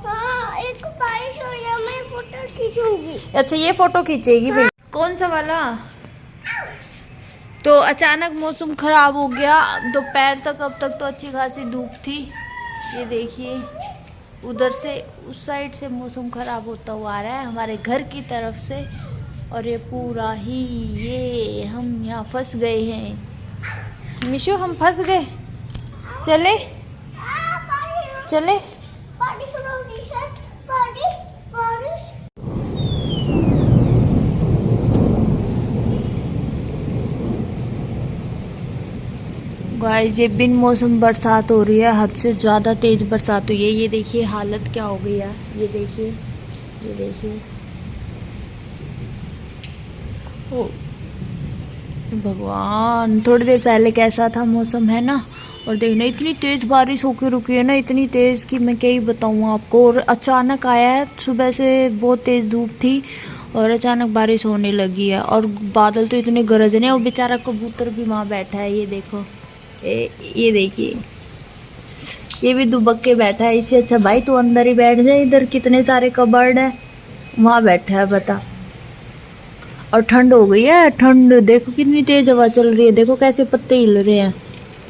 हाँ, एक बारिश हो जाए मैं फोटो खींचूंगी। अच्छा ये फोटो खींचेगी भाई? कौन सा वाला? तो अचानक मौसम ख़राब हो गया दोपहर तक। अब तक तो अच्छी खासी धूप थी। ये देखिए उधर से उस साइड से मौसम ख़राब होता हुआ आ रहा है हमारे घर की तरफ से। और ये पूरा ही ये हम यहाँ फंस गए हैं। मिशु हम फंस गए। चले चले गाइस ये बिन मौसम बरसात हो रही है, हद से ज़्यादा तेज़ बरसात हुई है। ये देखिए हालत क्या हो गई है। ये देखिए ओ भगवान, थोड़ी देर पहले कैसा था मौसम है ना। और देखना इतनी तेज़ बारिश होकर रुकी है ना, इतनी तेज़ कि मैं क्या ही बताऊँ आपको। और अचानक आया है, सुबह से बहुत तेज़ धूप थी और अचानक बारिश होने लगी है। और बादल तो इतने गरज रहे हैं। वो बेचारा कबूतर भी वहाँ बैठा है, ये देखो। ये देखिए ये भी दुबक के बैठा है। इससे अच्छा भाई तू अंदर ही बैठ जाए, इधर कितने सारे कबर्ड है, वहाँ बैठा है बता। और ठंड हो गई है, ठंड देखो कितनी तेज हवा चल रही है। देखो कैसे पत्ते हिल रहे हैं,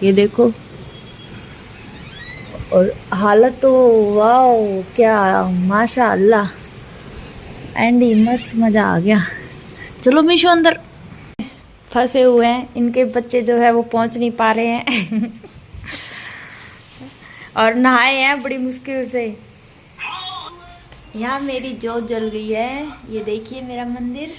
ये देखो। और हालत तो वाह क्या माशाअल्लाह, एंडी मस्त मज़ा आ गया। चलो मीशो अंदर। फंसे हुए हैं इनके बच्चे जो है वो पहुंच नहीं पा रहे हैं और नहाए हैं बड़ी मुश्किल से। यहाँ मेरी जोत जल गई है, ये देखिए मेरा मंदिर।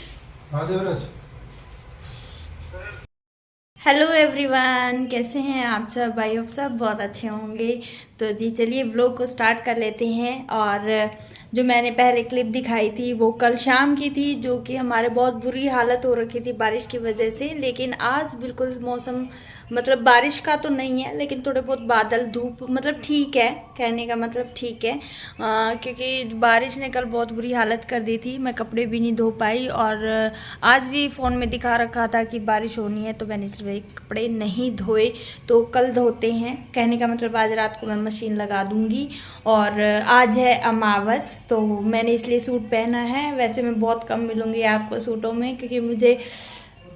हेलो एवरीवन, कैसे हैं आप सब? आई होप सब बहुत अच्छे होंगे। तो जी चलिए व्लॉग को स्टार्ट कर लेते हैं। और जो मैंने पहले क्लिप दिखाई थी वो कल शाम की थी, जो कि हमारे बहुत बुरी हालत हो रखी थी बारिश की वजह से। लेकिन आज बिल्कुल मौसम मतलब बारिश का तो नहीं है, लेकिन थोड़े बहुत बादल धूप मतलब ठीक है, कहने का मतलब ठीक है। क्योंकि बारिश ने कल बहुत बुरी हालत कर दी थी, मैं कपड़े भी नहीं धो पाई। और आज भी फ़ोन में दिखा रखा था कि बारिश होनी है, तो मैंने इसलिए कपड़े नहीं धोए। तो कल धोते हैं, कहने का मतलब आज रात को मैं मशीन लगा दूंगी। और आज है अमावस, तो मैंने इसलिए सूट पहना है। वैसे मैं बहुत कम मिलूँगी आपको सूटों में, क्योंकि मुझे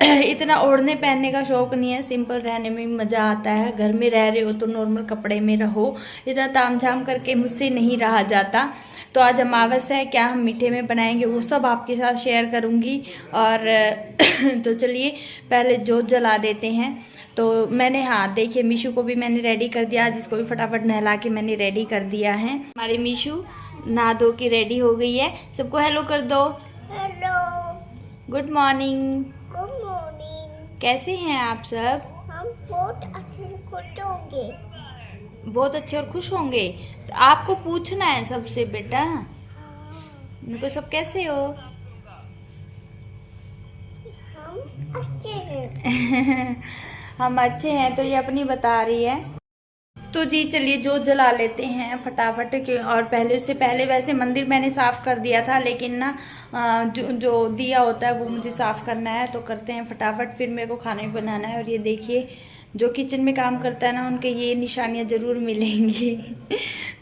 इतना ओढ़ने पहनने का शौक़ नहीं है। सिंपल रहने में मज़ा आता है। घर में रह रहे हो तो नॉर्मल कपड़े में रहो, इतना ताम झाम करके मुझसे नहीं रहा जाता। तो आज अमावस है, क्या हम मीठे में बनाएंगे वो सब आपके साथ शेयर करूंगी। और तो चलिए पहले जोत जला देते हैं। तो मैंने हाँ देखिए मीशू को भी मैंने रेडी कर दिया, जिसको भी फटाफट नहला के मैंने रेडी कर दिया है। हमारी मीशू नहा धो के रेडी हो गई है। सबको हेलो कर दो। Hello, good morning. Good morning. कैसे हैं आप सब? हम बहुत अच्छे से खुश होंगे। बहुत अच्छे और खुश होंगे। तो आपको पूछना है सबसे बेटा, मेरे को सब कैसे हो? हम अच्छे हैं। हम अच्छे हैं, तो ये अपनी बता रही है। तो जी चलिए जोत जला लेते हैं फटाफट के। और पहले उससे पहले वैसे मंदिर मैंने साफ़ कर दिया था, लेकिन ना जो दिया होता है वो मुझे साफ़ करना है, तो करते हैं फटाफट। फिर मेरे को खाना भी बनाना है। और ये देखिए जो किचन में काम करता है ना, उनके ये निशानियाँ ज़रूर मिलेंगी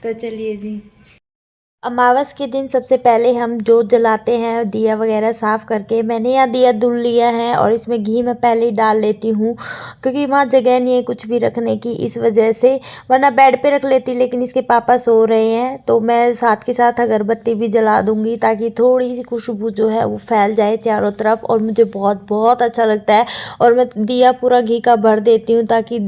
तो चलिए जी। अमावस के दिन सबसे पहले हम जोत जलाते हैं, दिया वगैरह साफ़ करके। मैंने यहाँ दिया धुल लिया है और इसमें घी मैं पहले ही डाल लेती हूँ, क्योंकि वहाँ जगह नहीं है कुछ भी रखने की, इस वजह से। वरना बेड पे रख लेती, लेकिन इसके पापा सो रहे हैं, तो मैं साथ के साथ अगरबत्ती भी जला दूँगी, ताकि थोड़ी सी खुशबू जो है वो फैल जाए चारों तरफ। और मुझे बहुत बहुत अच्छा लगता है। और मैं दिया पूरा घी का भर देती हूँ, ताकि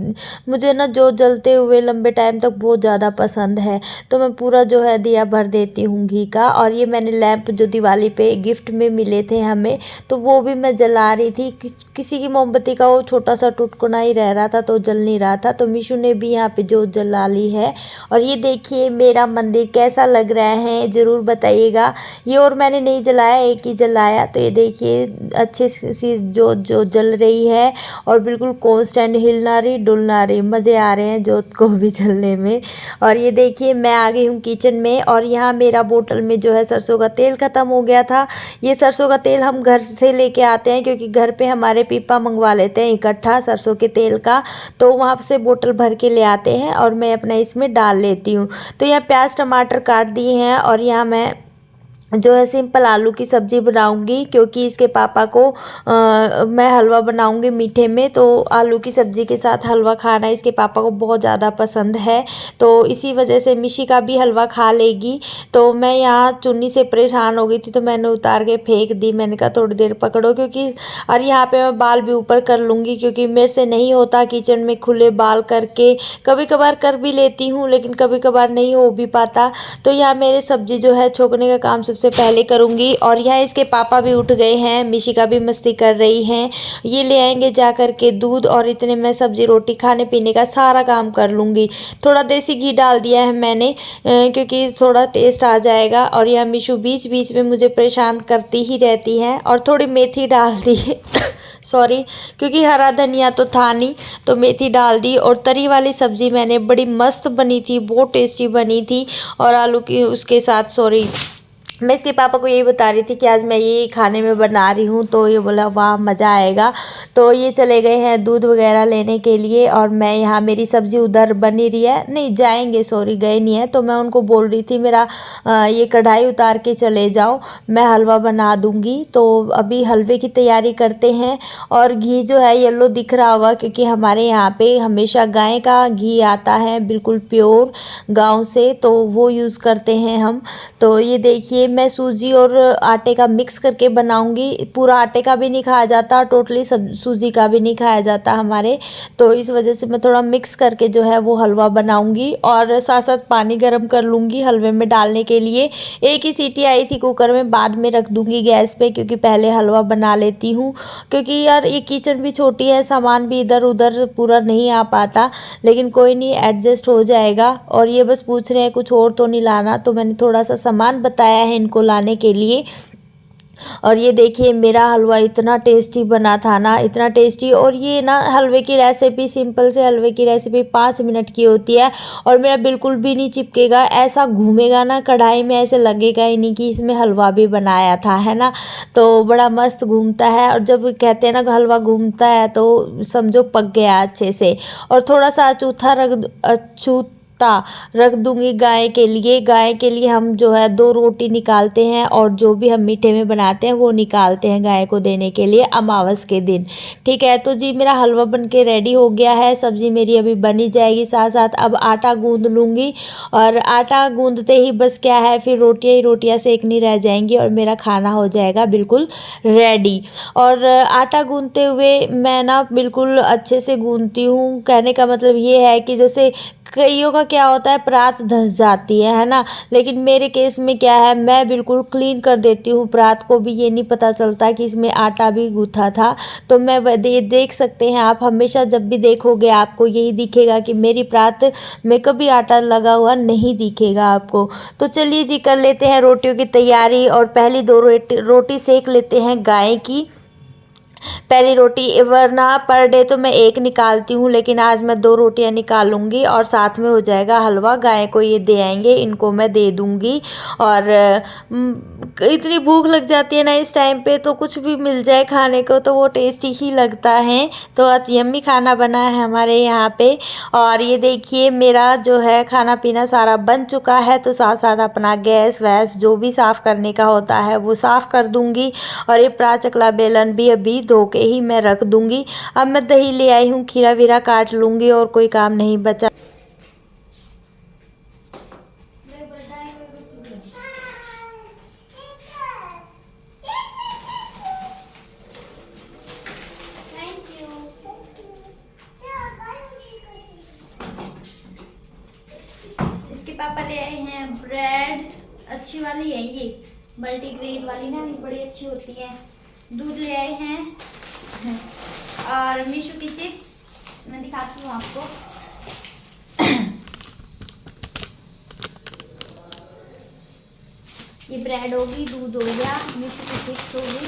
मुझे ना जोत जलते हुए लंबे टाइम तक बहुत ज़्यादा पसंद है। तो मैं पूरा जो है दिया भर देती लेती हूँ घी का। और ये मैंने लैंप जो दिवाली पे गिफ्ट में मिले थे हमें, तो वो भी मैं जला रही थी। किसी की मोमबत्ती का वो छोटा सा टुटकुना ही रह रहा था तो जल नहीं रहा था, तो मीशू ने भी यहाँ पे जोत जला ली है। और ये देखिए मेरा मंदिर कैसा लग रहा है ज़रूर बताइएगा। ये और मैंने नहीं जलाया, एक ही जलाया। तो ये देखिए अच्छे सी जोत जो जल रही है और बिल्कुल कांस्टेंट, हिलना रही डुलना रही, मज़े आ रहे हैं जोत को भी जलने में। और ये देखिए मैं आ गई हूँ किचन में और यहाँ मेरा बोतल में जो है सरसों का तेल ख़त्म हो गया था। ये सरसों का तेल हम घर से लेके आते हैं क्योंकि घर पे हमारे पीपा मंगवा लेते हैं इकट्ठा सरसों के तेल का, तो वहाँ से बोतल भर के ले आते हैं और मैं अपना इसमें डाल लेती हूँ। तो यहाँ प्याज टमाटर काट दिए हैं और यहाँ मैं जो है सिंपल आलू की सब्ज़ी बनाऊंगी क्योंकि इसके पापा को मैं हलवा बनाऊंगी मीठे में, तो आलू की सब्ज़ी के साथ हलवा खाना इसके पापा को बहुत ज़्यादा पसंद है। तो इसी वजह से मिशी का भी हलवा खा लेगी। तो मैं यहाँ चुन्नी से परेशान हो गई थी तो मैंने उतार के फेंक दी। मैंने कहा थोड़ी देर पकड़ो क्योंकि, और यहाँ पे मैं बाल भी ऊपर कर लूँगी क्योंकि मेरे से नहीं होता किचन में खुले बाल करके। कभी कभार कर भी लेती हूँ लेकिन कभी कभार नहीं हो भी पाता। तो यहाँ मेरे सब्ज़ी जो है छोंकने का काम सबसे पहले करूँगी। और यहाँ इसके पापा भी उठ गए हैं, मिशिका भी मस्ती कर रही हैं। ये ले आएंगे जा कर के दूध और इतने में सब्ज़ी रोटी खाने पीने का सारा काम कर लूँगी। थोड़ा देसी घी डाल दिया है मैंने क्योंकि थोड़ा टेस्ट आ जाएगा। और यहाँ मिशु बीच बीच में मुझे परेशान करती ही रहती हैं। और थोड़ी मेथी डाल दी सॉरी, क्योंकि हरा धनिया तो था नहीं तो मेथी डाल दी। और तरी वाली सब्ज़ी मैंने बड़ी मस्त बनी थी, बहुत टेस्टी बनी थी। और आलू की उसके साथ, सॉरी, मैं इसके पापा को यही बता रही थी कि आज मैं ये खाने में बना रही हूँ, तो ये बोला वाह मज़ा आएगा। तो ये चले गए हैं दूध वगैरह लेने के लिए और मैं यहाँ, मेरी सब्ज़ी उधर बनी रही है, नहीं जाएंगे, सॉरी गए नहीं है। तो मैं उनको बोल रही थी मेरा ये कढ़ाई उतार के चले जाओ, मैं हलवा बना दूँगी। तो अभी हलवे की तैयारी करते हैं। और घी जो है येलो दिख रहा होगा क्योंकि हमारे यहाँ पर हमेशा गाय का घी आता है बिल्कुल प्योर गाँव से, तो वो यूज़ करते हैं हम। तो ये देखिए मैं सूजी और आटे का मिक्स करके बनाऊंगी। पूरा आटे का भी नहीं खाया जाता, टोटली सब सूजी का भी नहीं खाया जाता हमारे, तो इस वजह से मैं थोड़ा मिक्स करके जो है वो हलवा बनाऊंगी। और साथ साथ पानी गर्म कर लूँगी हलवे में डालने के लिए। एक ही सीटी आई थी कुकर में, बाद में रख दूँगी गैस पे क्योंकि पहले हलवा बना लेती हूँ। क्योंकि यार ये किचन भी छोटी है, सामान भी इधर उधर पूरा नहीं आ पाता, लेकिन कोई नहीं, एडजस्ट हो जाएगा। और ये बस पूछ रहे हैं कुछ और तो नहीं लाना, तो मैंने थोड़ा सा सामान बताया है इनको लाने के लिए। और ये देखिए मेरा हलवा इतना टेस्टी बना था ना, इतना टेस्टी। और ये ना हलवे की रेसिपी, सिंपल से हलवे की रेसिपी 5 मिनट की होती है और मेरा बिल्कुल भी नहीं चिपकेगा, ऐसा घूमेगा ना कढ़ाई में, ऐसे लगेगा ही नहीं कि इसमें हलवा भी बनाया था, है ना। तो बड़ा मस्त घूमता है। और जब कहते हैं ना हलवा घूमता है तो समझो पक गया अच्छे से। और थोड़ा सा अछूता रख दूंगी गाय के लिए। गाय के लिए हम जो है 2 रोटी निकालते हैं और जो भी हम मीठे में बनाते हैं वो निकालते हैं गाय को देने के लिए अमावस के दिन। ठीक है, तो जी मेरा हलवा बन के रेडी हो गया है। सब्ज़ी मेरी अभी बनी जाएगी, साथ साथ अब आटा गूंद लूँगी। और आटा गूंदते ही बस क्या है, फिर रोटियाँ ही रोटियाँ सेकनी रह जाएंगी और मेरा खाना हो जाएगा बिल्कुल रेडी। और आटा गूंदते हुए मैं ना बिल्कुल अच्छे से गूंदती हूँ। कहने का मतलब ये है कि जैसे कईयों का क्या होता है परात धंस जाती है ना, लेकिन मेरे केस में क्या है, मैं बिल्कुल क्लीन कर देती हूँ परात को भी, ये नहीं पता चलता कि इसमें आटा भी गूँथा था। तो मैं ये देख सकते हैं आप, हमेशा जब भी देखोगे आपको यही दिखेगा कि मेरी परात में कभी आटा लगा हुआ नहीं दिखेगा आपको। तो चलिए जी कर लेते हैं रोटियों की तैयारी। और पहली 2 रोटी सेक लेते हैं गाय की। पहली रोटी, वरना पर डे तो मैं 1 निकालती हूँ, लेकिन आज मैं 2 रोटियाँ निकालूंगी और साथ में हो जाएगा हलवा। गाय को ये दे आएंगे, इनको मैं दे दूँगी। और इतनी भूख लग जाती है ना इस टाइम पे, तो कुछ भी मिल जाए खाने को तो वो टेस्टी ही लगता है। तो आज यम्मी खाना बना है हमारे यहाँ पे। और ये देखिए मेरा जो है खाना पीना सारा बन चुका है, तो साथ साथ अपना गैस वैस जो भी साफ़ करने का होता है वो साफ़ कर दूँगी। और ये चकला बेलन भी अभी धो के ही मैं रख दूँगी। अब मैं दही ले आई हूँ, खीरा वीरा काट लूँगी और कोई काम नहीं बचा। इसके पापा ले आए हैं ब्रेड, वाली है ये, मल्टीग्रेन वाली ना, ये बड़ी अच्छी होती है। दूध ले आए हैं और मीशू की चिप्स मैं दिखाती हूँ आपको। ये ब्रेड होगी, दूध हो गया, मीशू की चिप्स होगी,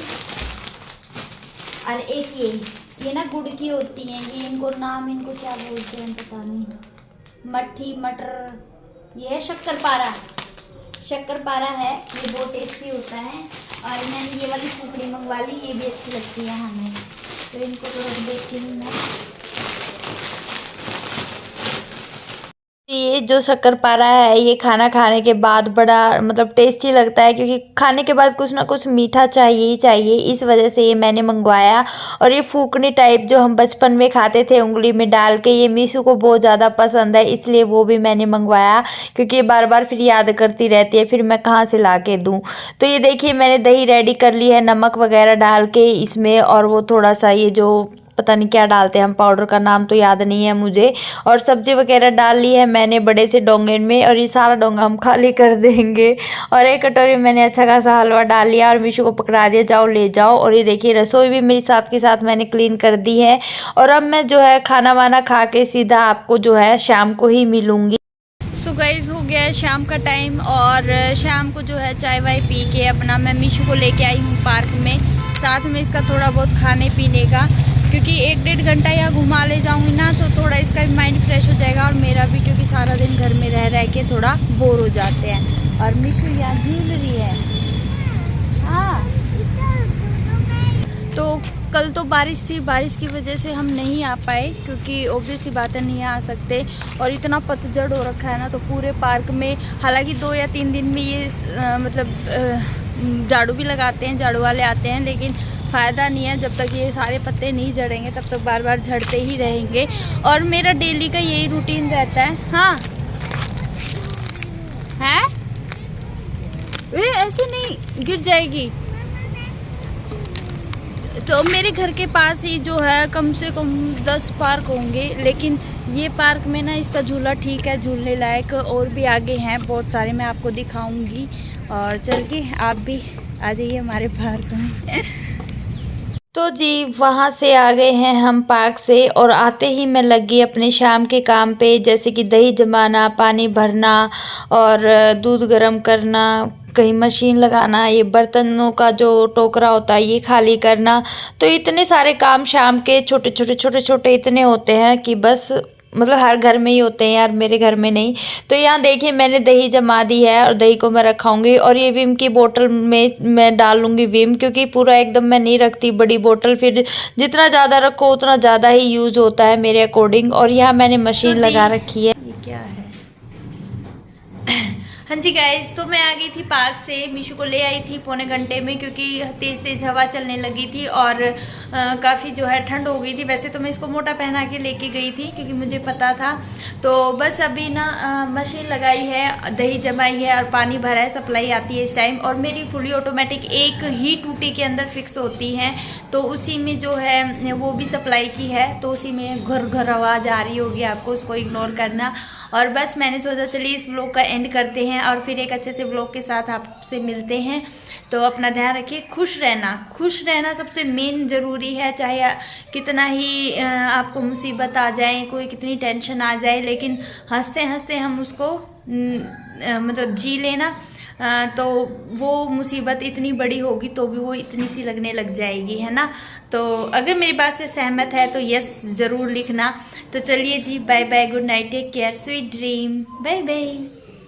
और एक ये ना गुड़ की होती हैं, ये इनको नाम इनको क्या बोलते हैं पता नहीं, मट्ठी मटर, ये है शक्करपारा, शक्करपारा है, ये बहुत टेस्टी होता है। और मैंने ये वाली फूकड़ी मंगवा ली, ये भी अच्छी लगती है हमें, तो इनको तो रख देती हूँ मैं। ये जो शक्करपारा है ये खाना खाने के बाद बड़ा मतलब टेस्टी लगता है, क्योंकि खाने के बाद कुछ ना कुछ मीठा चाहिए ही चाहिए, इस वजह से ये मैंने मंगवाया। और ये फूकनी टाइप जो हम बचपन में खाते थे उंगली में डाल के, ये मीशू को बहुत ज़्यादा पसंद है, इसलिए वो भी मैंने मंगवाया, क्योंकि ये बार बार फिर याद करती रहती है, फिर मैं कहाँ से ला के दूँ। तो ये देखिए मैंने दही रेडी कर ली है नमक वगैरह डाल के इसमें, और वो थोड़ा सा ये जो पता नहीं क्या डालते हैं हम, पाउडर का नाम तो याद नहीं है मुझे, और सब्जी वगैरह डाल ली है मैंने बड़े से डोंगे में, और ये सारा डोंगा हम खाली कर देंगे। और एक कटोरी में मैंने अच्छा खासा हलवा डाल लिया और मीशू को पकड़ा दिया, जाओ ले जाओ। और ये देखिए रसोई भी मेरी साथ के साथ मैंने क्लीन कर दी है। और अब मैं जो है खाना वाना खा के सीधा आपको जो है शाम को ही मिलूँगी। सो गाइस हो गया है शाम का टाइम, और शाम को जो है चाय वाय पी के अपना मैं मीशू को लेके आई हूँ पार्क में, साथ में इसका थोड़ा बहुत खाने पीने का, क्योंकि 1-1.5 घंटा यहाँ घुमा ले जाऊँगी ना तो थोड़ा इसका भी माइंड फ्रेश हो जाएगा और मेरा भी, क्योंकि सारा दिन घर में रह रह के थोड़ा बोर हो जाते हैं। और मीशू यहाँ झूल रही है। हाँ, तो कल तो बारिश थी, बारिश की वजह से हम नहीं आ पाए, क्योंकि ऑब्वियस सी बात है नहीं आ सकते, और इतना पतझड़ हो रखा है ना, तो पूरे पार्क में हालांकि 2 या 3 दिन में ये मतलब झाड़ू भी लगाते हैं, झाड़ू वाले आते हैं, लेकिन फ़ायदा नहीं है, जब तक ये सारे पत्ते नहीं झड़ेंगे तब तक बार बार झड़ते ही रहेंगे। और मेरा डेली का यही रूटीन रहता है। हाँ है, ऐसे नहीं गिर जाएगी। तो मेरे घर के पास ही जो है कम से कम 10 पार्क होंगे, लेकिन ये पार्क में ना इसका झूला ठीक है, झूलने लायक, और भी आगे हैं बहुत सारे, मैं आपको दिखाऊंगी। और चल के आप भी आ जाइए हमारे पार्क में। तो जी वहाँ से आ गए हैं हम पार्क से, और आते ही मैं लगी अपने शाम के काम पे, जैसे कि दही जमाना, पानी भरना, और दूध गर्म करना, कहीं मशीन लगाना, ये बर्तनों का जो टोकरा होता है ये खाली करना। तो इतने सारे काम शाम के छोटे छोटे इतने होते हैं कि बस मतलब हर घर में ही होते हैं यार, मेरे घर में नहीं। तो यहाँ देखिए मैंने दही जमा दी है, और दही को मैं रखाऊंगी, और ये विम की बोतल में मैं डाल लूँगी विम, क्योंकि पूरा एकदम मैं नहीं रखती बड़ी बोतल, फिर जितना ज़्यादा रखो उतना ज़्यादा ही यूज़ होता है मेरे अकॉर्डिंग। और यहाँ मैंने मशीन लगा रखी है। ये क्या है? हाँ जी गाइज, तो मैं आ गई थी पार्क से, मीशू को ले आई थी पौने घंटे में, क्योंकि तेज़ तेज़ हवा चलने लगी थी और काफ़ी जो है ठंड हो गई थी। वैसे तो मैं इसको मोटा पहना के लेके गई थी, क्योंकि मुझे पता था। तो बस अभी ना मशीन लगाई है, दही जमाई है और पानी भरा है, सप्लाई आती है इस टाइम। और मेरी फुली ऑटोमेटिक एक ही टूटी के अंदर फिक्स होती है, तो उसी में जो है वो भी सप्लाई की है, तो उसी में घर घर आवाज़ आ रही होगी आपको, उसको इग्नोर करना। और बस मैंने सोचा चलिए इस व्लॉग का एंड करते हैं, और फिर एक अच्छे से व्लॉग के साथ आपसे मिलते हैं। तो अपना ध्यान रखिए, खुश रहना सबसे मेन ज़रूरी है। चाहे कितना ही आपको मुसीबत आ जाए, कोई कितनी टेंशन आ जाए, लेकिन हंसते हंसते हम उसको मतलब जी लेना, तो वो मुसीबत इतनी बड़ी होगी तो भी वो इतनी सी लगने लग जाएगी, है ना। तो अगर मेरी बात से सहमत है तो यस ज़रूर लिखना। तो चलिए जी, bye bye, good night, take care, sweet dream, bye bye.